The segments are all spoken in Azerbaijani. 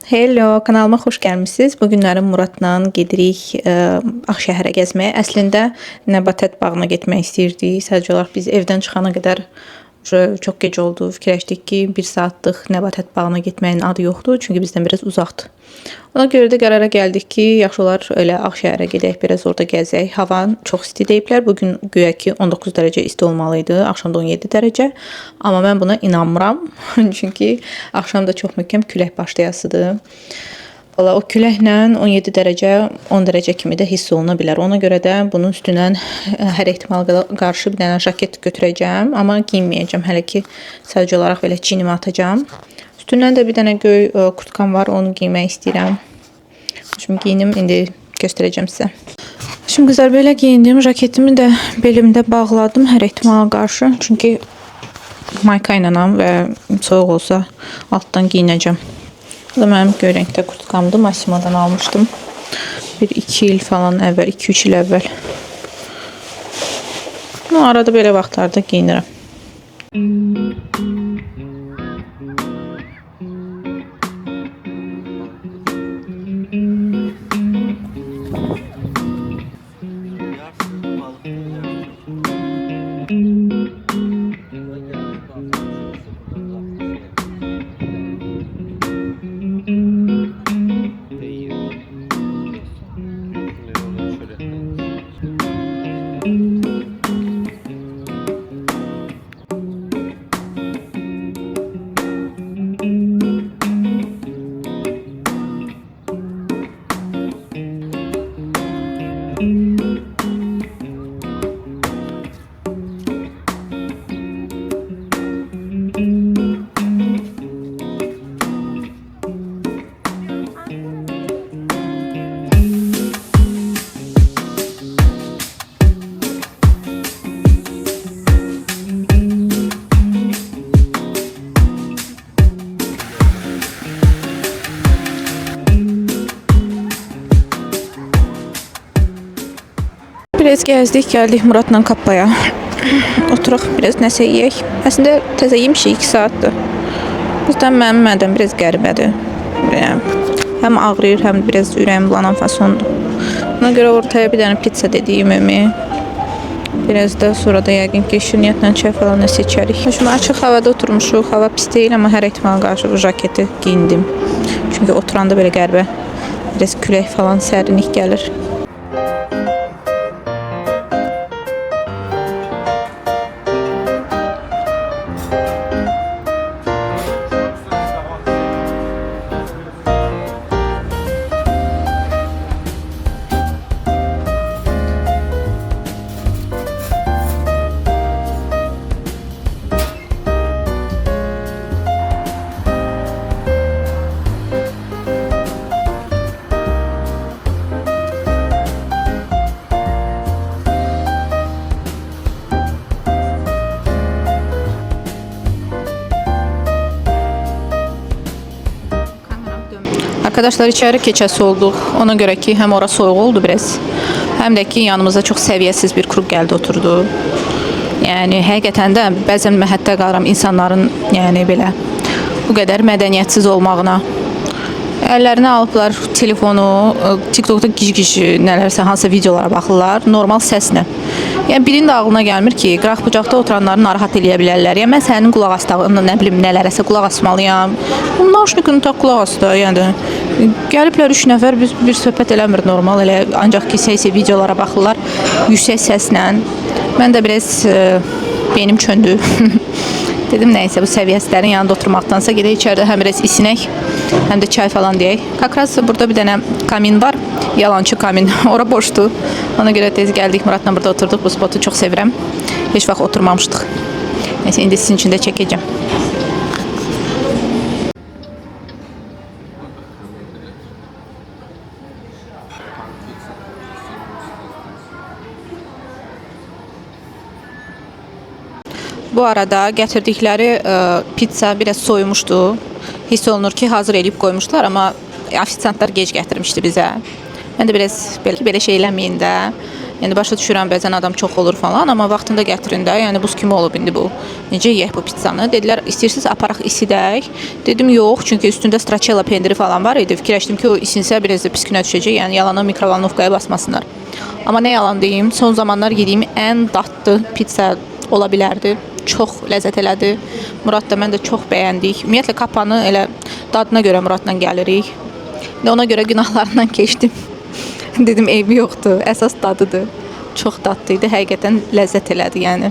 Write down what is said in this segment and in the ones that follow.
Hello, kanalıma xoş gəlmisiniz. Bu günləri Muradla gedirik Ağşəhərə gəzməyə. Əslində Nəbatət bağına getmək istirdik. Sadəcə olaraq biz evdən çıxana qədər çox gec oldu. Fikirləşdik ki, 1 saatlıq Nəbatət bağına getməyin adı yoxdur, çünki bizdən biraz uzaqdır. Ona görə də qərara gəldik ki, yaxşı olar elə Ağşəhərə gedək, biraz orada gəzək. Hava çox isti deyiblər. Bugün güya ki 19 dərəcə isti olmalı idi, axşam da 17 dərəcə. Amma mən buna inanmıram. Çünki axşam da çox möhkəm külək başlayasıdır. Valla o küləklə 17 dərəcə, 10 dərəcə kimi də hiss oluna bilər. Ona görə də bunun üstündən hər ehtimala qarşı bir dənə jaket götürəcəm. Amma giyinməyəcəm. Hələ ki sadəcə olaraq belə çiynimə atacağım. Üstündən də bir dənə göy kurtkam var, onu giymək istəyirəm. Şimdi giyinim, indi göstərəcəm sizə. Şimdi qızlar, belə giyindim. Jaketimi də belimdə bağladım hər ehtimala qarşı. Çünki mayka ilənəm və soyuq olsa altdan giyinəcəm. Bu da mənim göy rəngdə kurtkamdır. Massimodan almışdım. 1-2 il falan əvvəl, 2-3 il əvvəl. Arada belə vaxtlarda giyinirəm. Biraz gəzdik, gəldik Muradla Kappaya. Oturaq, biraz nəsə yeyək. Əslində təzə yemişik, 2 saatdır. Bizdən mənim mədəm biraz qəribədir. Həm ağrıyır, həm biraz ürəyim bulanan fasondur. Ona görə ortaya bir dənə pizza dediyim ümumi. Biraz da sonra da yəqin ki şirniyyatla çay falan nəsə içərik. Şimdi açıq havada oturmuşuq, hava pis deyil, amma hər ehtimala qarşı bu jaketi giyindim. Çünki oturanda belə qəribə, biraz külək falan, sərinlik gəlir. Arkadaşlar içeri keçəsi olduq. Ona görə ki həm ora soyuq oldu biraz. Həm də ki yanımızda çox səviyyəsiz bir qrup gəldi oturdu. Yəni həqiqətən də bəzən məhətdə qalıram insanların yəni belə bu qədər mədəniyyətsiz olmağına. Əllərinə alıblar telefonu, TikTokda gic-gic nələrsə, hansısa videolara baxırlar, normal səslə. Yəni birinin də ağlına gəlmir ki, qıraq bucaqda oturanları narahat eləyə bilərlər. Yəni mən sənin qulaq asdığını, nə bilim, nələrəsə qulaq asmalıyam. Nauşnikini tak qulaq asdı. Yəni gəliblər 3 nəfər, biz bir söhbət eləmir normal, elə ancaq ki səsə videolara baxırlar yüksək səslə. Mən də biraz beynim çöndü. Dedim nəysə bu səviyyəsizlərin yanında oturmaqdansa gedək içəridə həm biraz isinək, həm də çay falan deyək. Kakras burada bir dənə kamin var, yalancı kamin, ora boşdur. Ona görə tez gəldik, Muradla burada oturduk. Bu spotu çox sevirəm. Heç vaxt oturmamışdıq. Nəysə indi sizin üçün də çəkəcəm. Bu arada gətirdikləri pizza biraz soyumuşdu. Hiss olunur ki hazır eləyib qoymuşlar, amma ofisiantlar gec gətirmişdi bizə. Mən də biraz belə şey eləməyin də. Yəni başa düşürəm bəzən adam çox olur falan, amma vaxtında gətirin də. Yəni buz kimi olub indi bu. Necə yeyək bu pizzanı? Dedilər, istəyirsiniz aparaq isidək. Dedim, yox, çünki üstündə stracciatella pendiri falan var idi. Fikirləşdim ki, o isinsə biraz da pis günə düşəcək. Yəni yalana mikrovalnovkaya basmasınlar. Amma nə yalan deyim, son zamanlar yediyim ən dadlı pizza ola bilərdi. Çox ləzzət elədi. Murad da mən də çox bəyəndik. Ümumiyyətlə Kapanı elə dadına görə Muradla gəlirik. Ona görə günahlarından keçdim. Dedim, eybi yoxdur, əsas dadıdır. Çox dadlı idi, həqiqətən ləzzət elədi yəni.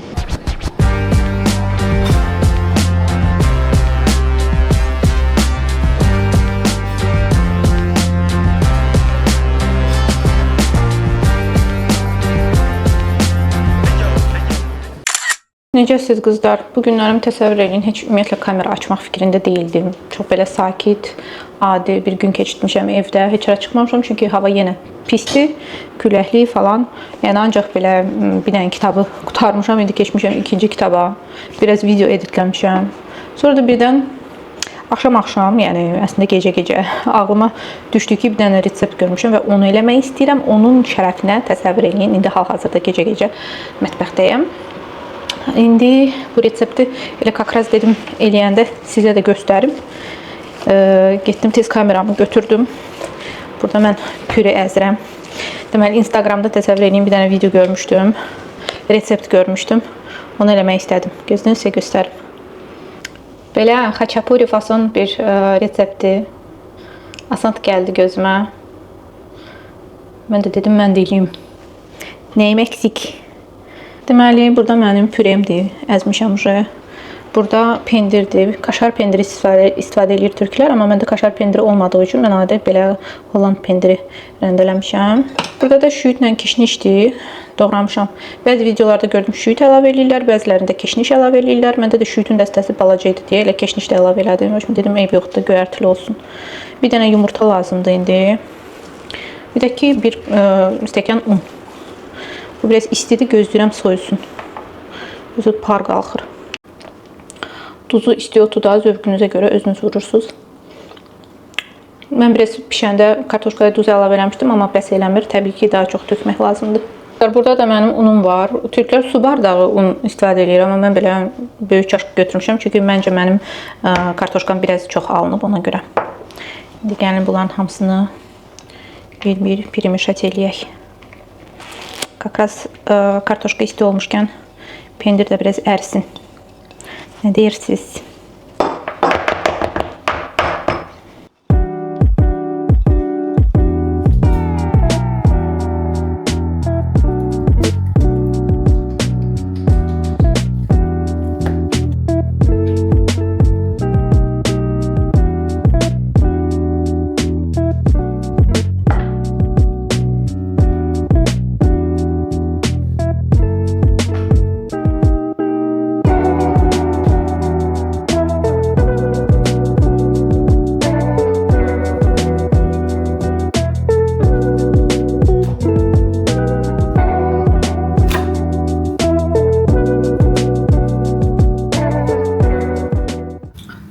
Necəsiz qızlar? Bu günlərimi təsəvvür edin, heç ümumiyyətlə kamera açmaq fikrində deyildim. Çox belə sakit, adi bir gün keçirmişəm evdə. Heç yerə çıxmamışam çünki hava yenə pisdir, küləkli falan. Yəni ancaq belə bir dənə kitabı qurtarmışam, indi keçmişəm ikinci kitaba. Biraz video editləmişəm. Sonra da birdən axşam, yəni əslində gecə ağlıma düşdü ki, bir dənə resept görmüşəm və onu eləmək istəyirəm. Onun şərəfinə təsəvvür edin. İndi hal-hazırda gecə mətbəxdəyəm. İndi bu resepti elə kakraz dedim eləyəndə sizə də göstərim. Getdim tez kameramı götürdüm. Burada mən püre əzirəm. Deməli Instagramda təsəvvür edin bir dənə video görmüşdüm. Resept görmüşdüm. Onu eləmək istədim. Gözünüzü sizə göstərim. Belə xaçapuri fason bir resepti. Asan gəldi gözümə. Mən də dedim mən də eləyim. Nəyim eksik? Deməli, burada mənim püremdir, əzmişəm uje. Burada pendirdir, kaşar pendiri istifadə edir türklər, amma məndə kaşar pendiri olmadığı üçün mən adi belə Holland pendiri rəndələmişəm. Burada da şüyütlə kişnişdir, doğramışam. Bəzi videolarda gördüm şüyüt əlavə edirlər, bəzilərində keşniş əlavə edirlər. Məndə də şüyütün dəstəsi balaca idi deyə elə keşniş də əlavə elədim. Şimdi dedim, eyb yoxdur, göyərtili olsun. Bir dənə yumurta lazımdır indi. Bir də ki, bir stəkan un. Bu biraz istidir, gözləyirəm soyusun. Özü par qalxır. Tuzu istiyotu da zövqünüzə görə özünüz vurursunuz. Mən biraz pişəndə kartoşkaya duz əlavə eləmişdim, amma bəs eləmir. Təbii ki, daha çox tökmək lazımdır. Burada da mənim unum var. Türklər su bardağı un istifadə edir, amma mən belə böyük çaşqı götürmüşəm. Çünki məncə mənim kartoşkam biraz çox alınıb ona görə. İndi gəlin bunların hamısını bir pirimişat eləyək. Kakraz kartoşka isti olmuşkən pendir də biraz ərsin. Nə deyirsiniz?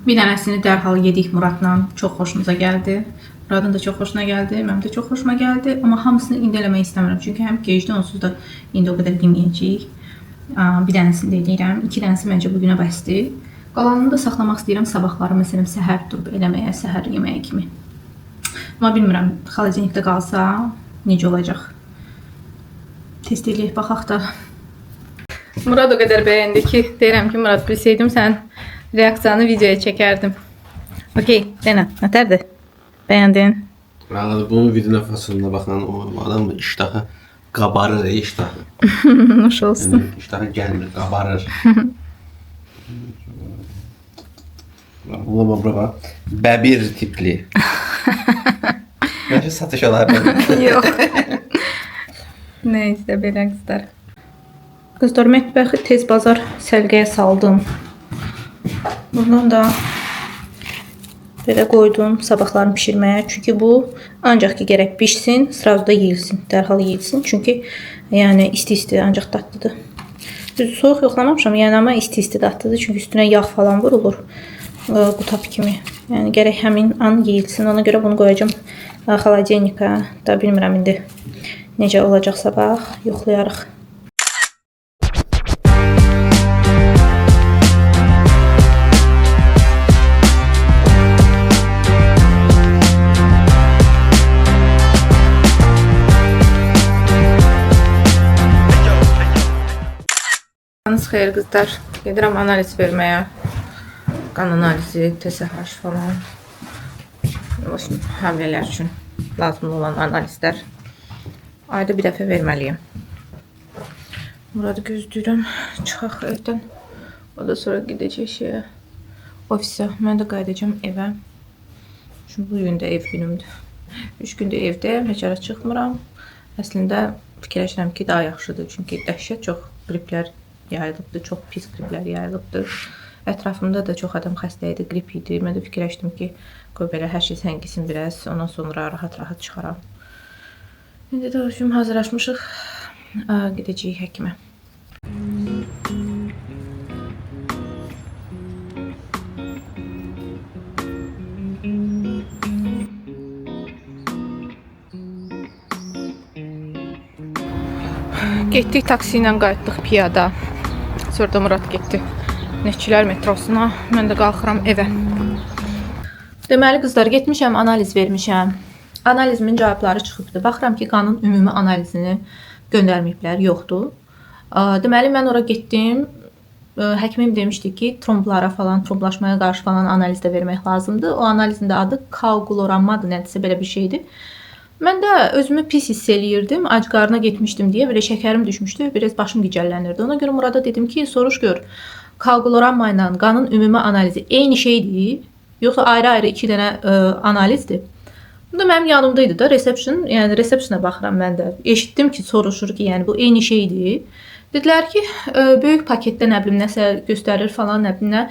Bir dənəsini dərhal yedik Muradla. Çox xoşumuza gəldi. Muradın da çox xoşuna gəldi. Mənim də çox xoşuma gəldi. Amma hamısını indi eləmək istəmirəm. Çünki həm gecdə onsuz da indi o qədər yeməyəcəyik. Bir dənəsini də eləyirəm. 2 dənəsi məncə bugünə bəsdir. Qalanını da saxlamaq istəyirəm sabahları. Məsələn, səhər durub eləməyə, səhər yeməyi kimi. Amma bilmirəm, xaladenikdə qalsa necə olacaq. Test eləyək, baxaq da. Murad o qədər bəyəndi ki, deyirəm ki, Murad, bilsəydim sən reaksiyanı videoya çəkərdim. Okey, denə, nətərdir? Bəyəndin? Bunun video nəfəsində baxan o adam iştahı qabarır, iştahı. Nuş olsun. Yəni, iştahı gəlmir, qabarır. Bura bəbir tipli. Məncə satış olar. Yox. Neysə, belə qızlar. Qızlar, mətbəxi tez bazar səlqəyə saldım. Bundan da belə qoydum sabahlarını pişirməyə. Çünki bu ancaq ki gərək pişsin, sırada da yeyilsin, dərhal yeyilsin. Çünki yəni isti-isti ancaq dadlıdır. Düz soyuq yoxlamamışam, yəni amma isti-isti dadlıdır. Çünki üstünə yağ falan vurulur qutab kimi. Yəni gərək həmin an yeyilsin. Ona görə bunu qoyacağım xaladenika. Da bilmirəm indi Necə olacaqsa bax, yoxlayarıq. Qanınız xeyir qızlar. Gedirəm analiz verməyə. Qan analizi, TSH falan. Hamilələr üçün lazımlı olan analizlər. Ayda bir dəfə verməliyəm. Muradı gözləyirəm. Çıxaq evdən. O da sonra gedəcək şeyə. Ofisə. Mən də qayıdacağım evə. Çünki bu gün də ev günümdür. 3 gündür evdəyəm. Heç ara çıxmıram. Əslində fikirləşirəm ki, daha yaxşıdır. Çünki dəhşət çox qriplər yayılıbdır. Çox pis qriplər yayılıbdır. Ətrafımda da çox adam xəstə idi, qrip idi. Mən də fikirləşdim ki, qoy belə hər şey səngisin biraz. Ondan sonra rahat-rahat çıxaram. İndi də hazırlaşmışıq. Gedəcəyik həkimə. Getdik taksi ilə qayıtdıq piyada. Sonra da Murad getdi Neççilər metrosuna. Mən də qalxıram evə. Deməli qızlar, getmişəm, analiz vermişəm. Analizimin cavabları çıxıbdı. Baxıram ki, qanın ümumi analizini göndərməyiblər, yoxdur. Deməli mən ora getdim. Həkimim demişdi ki, tromblara falan, tromblaşmaya qarşı falan analiz də vermək lazımdır. O analizin də adı koaguloranmadır, nədirsə belə bir şeydir. Mən də özümü pis hiss eləyirdim. Ac qarına getmişdim deyə belə şəkərim düşmüşdü. Biraz başım gicəllənirdi. Ona görə Murada dedim ki, soruş gör. Koaguloranma ilə qanın ümumi analizi eyni şeydir, yoxsa ayrı-ayrı 2 dənə analizdir? Bu da mənim yanımdaydı da reception, yəni receptiona baxıram mən də. Eşitdim ki, soruşur ki, yəni bu eyni şeydir. Dedilər ki, böyük paketdə nə bilim nəsə göstərir falan, nə bilim nə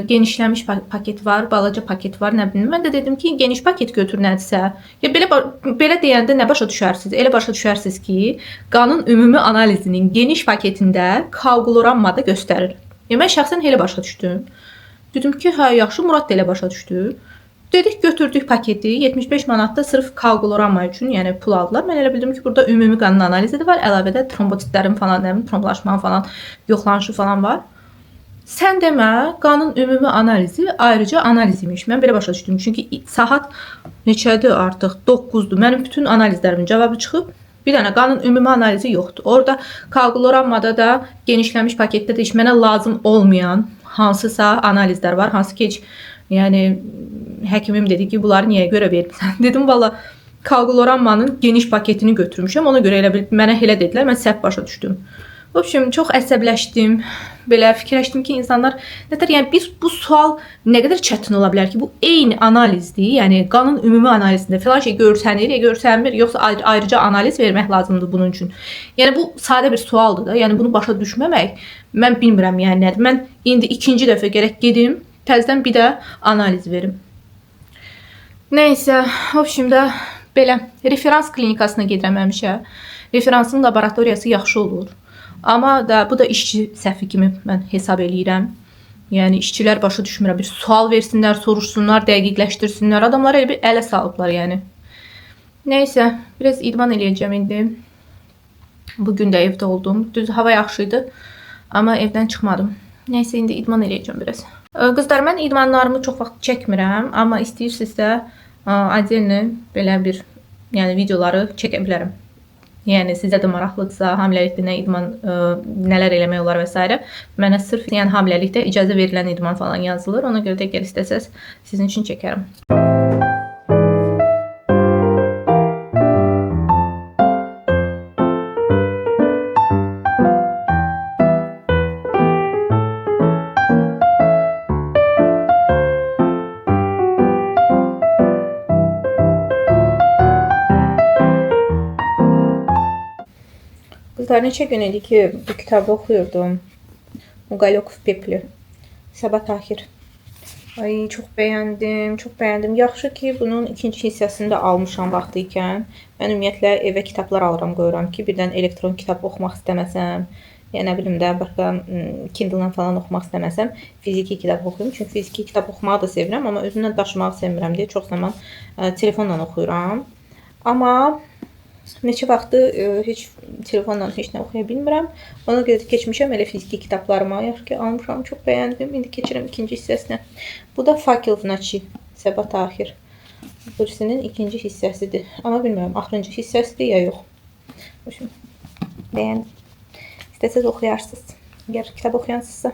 genişlənmiş paket var, balaca paket var, nə bilim. Mən də dedim ki, geniş paket götür nədirsə. Ya belə deyəndə nə başa düşərsiniz? Elə başa düşərsiniz ki, qanın ümumi analizinin geniş paketində koaguloranmada göstərir. Ya mən şəxsən elə başa düşdüm. Dedim ki, hə, yaxşı, Murad da elə başa düşdü. Dedik, götürdük paketi. 75 manatda sırf koaguloranma üçün, yəni pul aldılar. Mən elə bildim ki, burada ümumi qanın analizi də var. Əlavədə trombositlərin falan, nə bilim, tromblaşmanın falan yoxlanışı falan var. Sən demə, qanın ümumi analizi ayrıca analiz imiş. Mən belə başa düşdüm. Çünki saat neçədir artıq? 9-dur. Mənim bütün analizlərimin cavabı çıxıb. Bir dənə qanın ümumi analizi yoxdur. Orada koaguloranmada da genişlənmiş paketdə də mənə lazım olmayan hansısa analizlər var. Hansı ki, yəni həkimim dedi ki, bunları niyə görə vermirsən? Dedim, valla koaguloranmanın geniş paketini götürmüşəm. Ona görə mənə elə dedilər. Mən səhv başa düşdüm. В общем, çox əsəbləşdim. Belə fikirləşdim ki, insanlar nətər, yəni bu sual nə qədər çətin ola bilər ki, bu eyni analizdir. Yəni qanın ümumi analizində filan şey görsənir, ya görsənmir, yoxsa ayrıca analiz vermək lazımdır bunun üçün. Yəni bu sadə bir sualdır da. Yəni bunu başa düşməmək mən bilmirəm yəni nədir. Mən indi ikinci dəfə gərək gedim, təzədən bir də analiz verim. Nəysə, в общем də belə referans klinikasına gedirəm həmişə. Referansın laboratoriyası yaxşı olur. Amma da bu da işçi səhvi kimi mən hesab eləyirəm. Yəni işçilər başa düşmürəm. Bir sual versinlər, soruşsunlar, dəqiqləşdirsinlər. Adamlar elə bir ələ salıblar yəni. Nəysə, biraz idman eləyəcəm indi. Bugün də evdə oldum. Düz hava yaxşıydı. Amma evdən çıxmadım. Nəysə, indi idman eləyəcəm biraz. Qızlar, mən idmanlarımı çox vaxt çəkmirəm. Amma istəyirsinizsə, adelini belə bir videoları çəkə bilərəm. Yəni sizə də maraqlıdırsa, hamiləlikdə nə idman, nələr eləmək olar və s. Mənə sırf hamiləlikdə icazə verilən idman falan yazılır. Ona görə də gəl istəsəz sizin üçün çəkərəm. Qızlar, neçə gün idi ki, bu kitabı oxuyurdum. Uqalyok v pepli. Sabah Tahir. Ay, çox bəyəndim, çox bəyəndim. Yaxşı ki, bunun ikinci hissəsini də almışam vaxtı ikən. Mən ümumiyyətlə evə kitablar alıram, qoyuram ki, birdən elektron kitab oxumaq istəməsəm, ya nə bilim də, başqa Kindle-dan falan oxumaq istəməsəm, fiziki kitab oxuyum. Çünki fiziki kitab oxumağı da sevirəm, amma özümdən daşımağı sevmirəm deyə çox zaman telefonla oxuyuram. Amma Neçə vaxtdır heç telefonla heç nə oxuya bilmirəm. Ona görə də keçmişəm elə fiziki kitablarıma. Yaxşı ki, almışam, çox bəyəndim. İndi keçirəm ikinci hissəsinə. Bu da Fakil v Nochi, Səbat Axir. Birisinin ikinci hissəsidir. Amma bilmirəm, axırıncı hissəsidir ya yox. Bəyəndim. İstəsəz oxuyarsınız. Əgər kitab oxuyansınızsa.